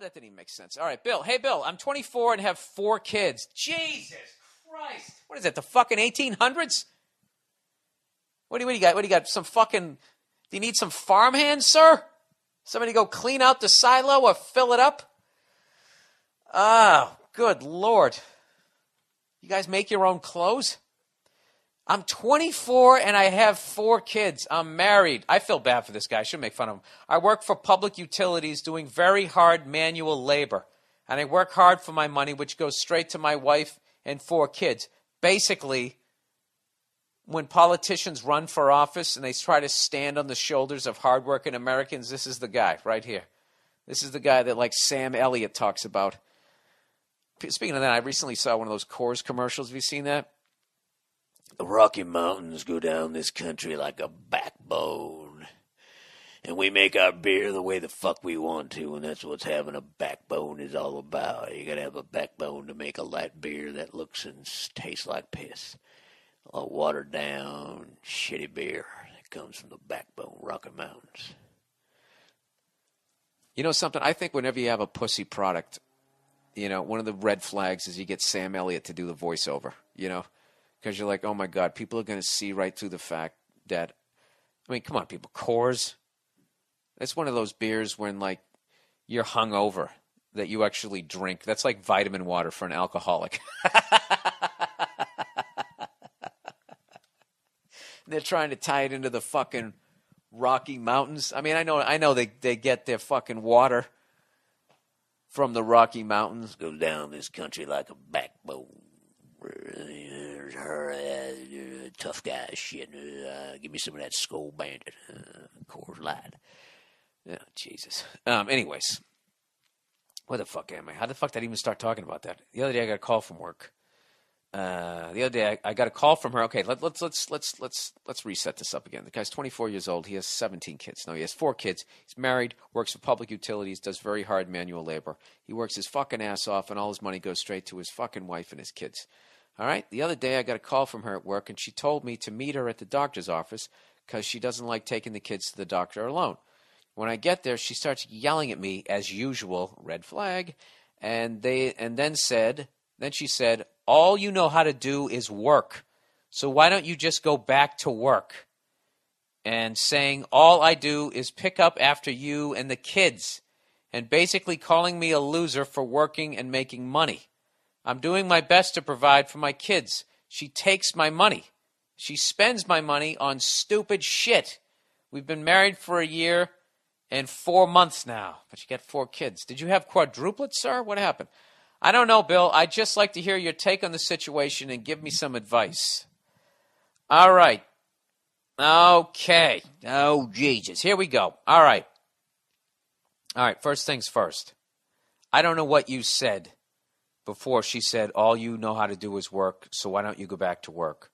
That didn't even make sense. All right, Bill. Hey, Bill, I'm 24 and have 4 kids. Jesus Christ. What is that, the fucking 1800s? What do you got? What do you got? Some fucking... Do you need some farmhands, sir? Somebody go clean out the silo or fill it up? Oh, good Lord. You guys make your own clothes? I'm 24 and I have 4 kids. I'm married. I feel bad for this guy. I shouldn't make fun of him. I work for public utilities doing very hard manual labor. And I work hard for my money, which goes straight to my wife and 4 kids. Basically, when politicians run for office and they try to stand on the shoulders of hardworking Americans, this is the guy right here. This is the guy that, like, Sam Elliott talks about. Speaking of that, I recently saw one of those Coors commercials. Have you seen that? The Rocky Mountains go down this country like a backbone. And we make our beer the way the fuck we want to, and that's what having a backbone is all about. You gotta have a backbone to make a light beer that looks and tastes like piss. A watered down, shitty beer that comes from the backbone, Rocky Mountains. You know something? I think whenever you have a pussy product, you know, one of the red flags is you get Sam Elliott to do the voiceover, you know? Because you're like, oh, my God, people are going to see right through the fact that, I mean, come on, people, Coors. That's one of those beers when, like, you're hungover that you actually drink. That's like vitamin water for an alcoholic. They're trying to tie it into the fucking Rocky Mountains. I mean, I know they get their fucking water from the Rocky Mountains. Goes down this country like a backbone. Tough guy shit. Give me some of that Skull Bandit. Coors Light. Oh, Jesus. Anyways. Where the fuck am I? How the fuck did I even start talking about that? The other day I got a call from work. The other day I got a call from her. Okay, let's reset this up again. The guy's 24 years old. He has 17 kids. No, he has 4 kids. He's married, works for public utilities, does very hard manual labor. He works his fucking ass off, and all his money goes straight to his fucking wife and his kids. All right? The other day I got a call from her at work, and she told me to meet her at the doctor's office because she doesn't like taking the kids to the doctor alone. When I get there, she starts yelling at me, as usual, red flag, and then she said, all you know how to do is work. So why don't you just go back to work? And saying, all I do is pick up after you and the kids. And basically calling me a loser for working and making money. I'm doing my best to provide for my kids. She takes my money. She spends my money on stupid shit. We've been married for a year and 4 months now. But you got 4 kids. Did you have quadruplets, sir? What happened? I don't know, Bill. I'd just like to hear your take on the situation and give me some advice. All right. Okay. Oh, Jesus. Here we go. All right. First things first. I don't know what you said before she said, all you know how to do is work, so why don't you go back to work?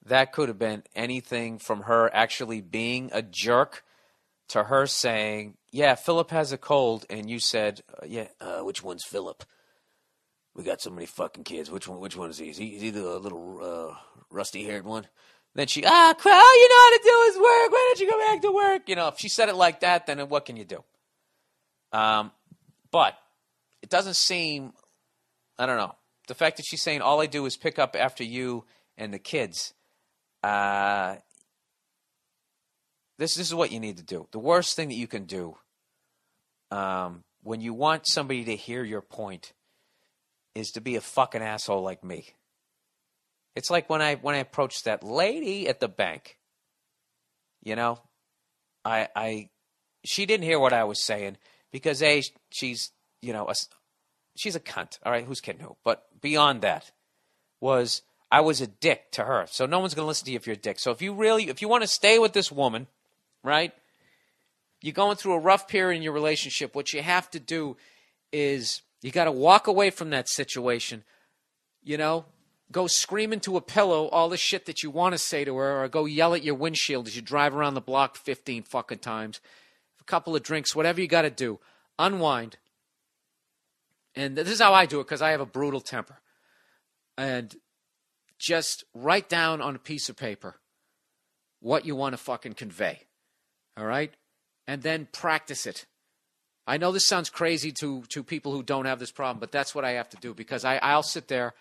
That could have been anything from her actually being a jerk to her saying, yeah, Philip has a cold, and you said, which one's Philip? We got so many fucking kids. Which one is he? Is he the little rusty-haired one? Then she, all you know how to do is work. Why don't you go back to work? You know, if she said it like that, then what can you do? But it doesn't seem, I don't know. The fact that she's saying all I do is pick up after you and the kids, this is what you need to do. The worst thing that you can do when you want somebody to hear your point is to be a fucking asshole like me. It's like when I approached that lady at the bank. You know, she didn't hear what I was saying because she's she's a cunt. All right, who's kidding who? But beyond that, I was a dick to her. So no one's going to listen to you if you're a dick. So if you want to stay with this woman, right? You're going through a rough period in your relationship. What you have to do is you got to walk away from that situation. You know, go scream into a pillow all the shit that you want to say to her, or go yell at your windshield as you drive around the block 15 fucking times. A couple of drinks, whatever you got to do. Unwind. And this is how I do it because I have a brutal temper. And just write down on a piece of paper what you want to fucking convey. All right? And then practice it. I know this sounds crazy to people who don't have this problem, but that's what I have to do because I'll sit there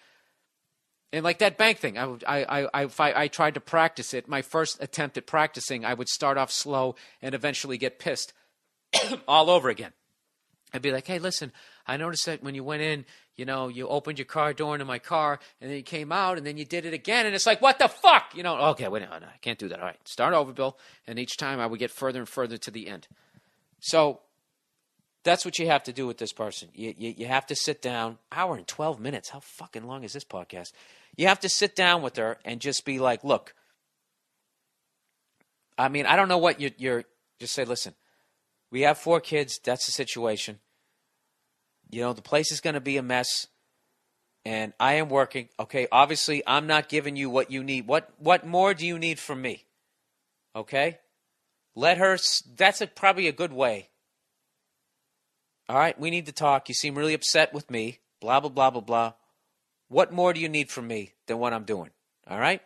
and like that bank thing. If I tried to practice it, my first attempt at practicing, I would start off slow and eventually get pissed all over again. I'd be like, hey, listen, I noticed that when you went in, you opened your car door into my car, and then you came out, and then you did it again, and it's like, what the fuck? Okay, wait, no, I can't do that. All right, start over, Bill. And each time I would get further and further to the end. So that's what you have to do with this person. You have to sit down. Hour and 12 minutes. How fucking long is this podcast? You have to sit down with her and just be like, look, I mean, I don't know what you're just say, listen, we have 4 kids. That's the situation. The place is going to be a mess, and I am working. Okay, obviously, I'm not giving you what you need. What more do you need from me? Okay? Let her, that's probably a good way. All right, we need to talk. You seem really upset with me. Blah, blah, blah, blah, blah. What more do you need from me than what I'm doing? All right?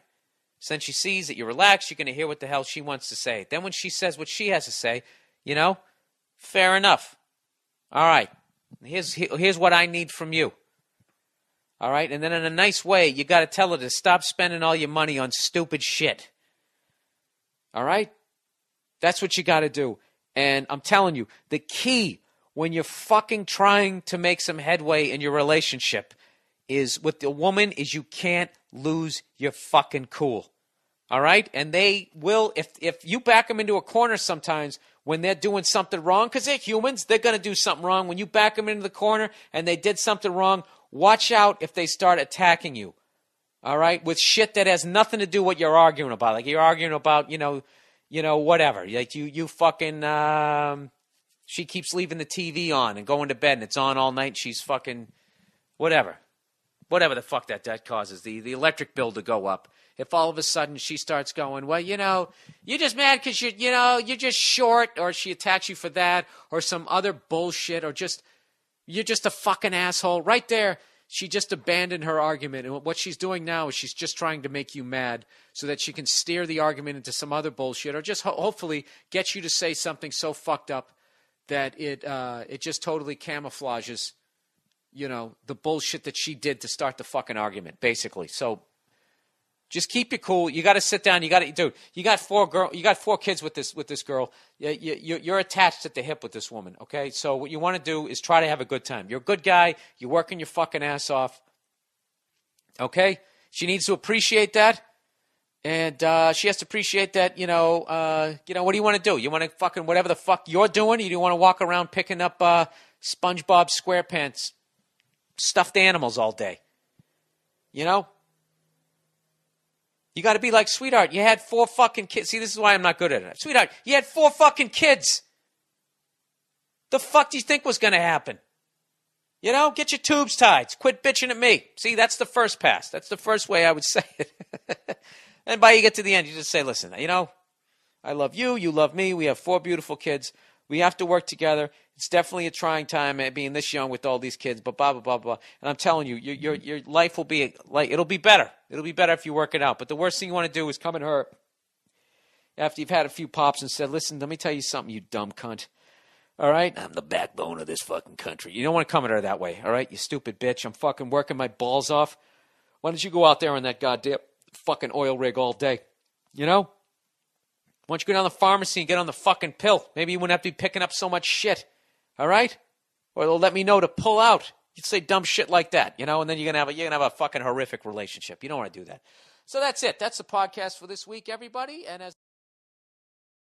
Since she sees that you're relaxed, you're going to hear what the hell she wants to say. Then when she says what she has to say, fair enough. All right. Here's what I need from you. All right? And then in a nice way, you got to tell her to stop spending all your money on stupid shit. All right? That's what you got to do. And I'm telling you, the key when you're fucking trying to make some headway in your relationship is with the woman is you can't lose your fucking cool. All right? And they will, if you back them into a corner sometimes when they're doing something wrong, because they're humans, they're going to do something wrong. When you back them into the corner and they did something wrong, watch out if they start attacking you. All right? With shit that has nothing to do with what you're arguing about. Like you're arguing about, whatever. Like you fucking, she keeps leaving the TV on and going to bed and it's on all night. She's fucking, whatever the fuck that causes, the electric bill to go up. If all of a sudden she starts going, well, you're just mad because you're just short, or she attacks you for that, or some other bullshit, or you're just a fucking asshole. Right there, she just abandoned her argument. And what she's doing now is she's just trying to make you mad so that she can steer the argument into some other bullshit, or just hopefully get you to say something so fucked up that it just totally camouflages the bullshit that she did to start the fucking argument, basically. So just keep it cool. You got to sit down. You got 4 kids with this girl. You're attached at the hip with this woman. Okay. So what you want to do is try to have a good time. You're a good guy. You're working your fucking ass off. Okay. She needs to appreciate that. And she has to appreciate that, what do you want to do? You want to fucking whatever the fuck you're doing? You don't want to walk around picking up SpongeBob SquarePants stuffed animals all day. You got to be like, sweetheart, you had 4 fucking kids. See, this is why I'm not good at it. Sweetheart, you had 4 fucking kids. The fuck do you think was going to happen? Get your tubes tied. Quit bitching at me. See, that's the first pass. That's the first way I would say it. And by you get to the end, you just say, listen, I love you. You love me. We have 4 beautiful kids. We have to work together. It's definitely a trying time being this young with all these kids, but blah, blah, blah, blah. And I'm telling you, your life will be like, it'll be better. It'll be better if you work it out. But the worst thing you want to do is come at her after you've had a few pops and said, listen, let me tell you something, you dumb cunt. All right? I'm the backbone of this fucking country. You don't want to come at her that way. All right? You stupid bitch. I'm fucking working my balls off. Why don't you go out there on that goddamn fucking oil rig all day? Why don't you go down to the pharmacy and get on the fucking pill? Maybe you wouldn't have to be picking up so much shit. All right? Or they'll let me know to pull out. You'd say dumb shit like that, and then you're gonna have a fucking horrific relationship. You don't want to do that. So that's it. That's the podcast for this week, everybody. And as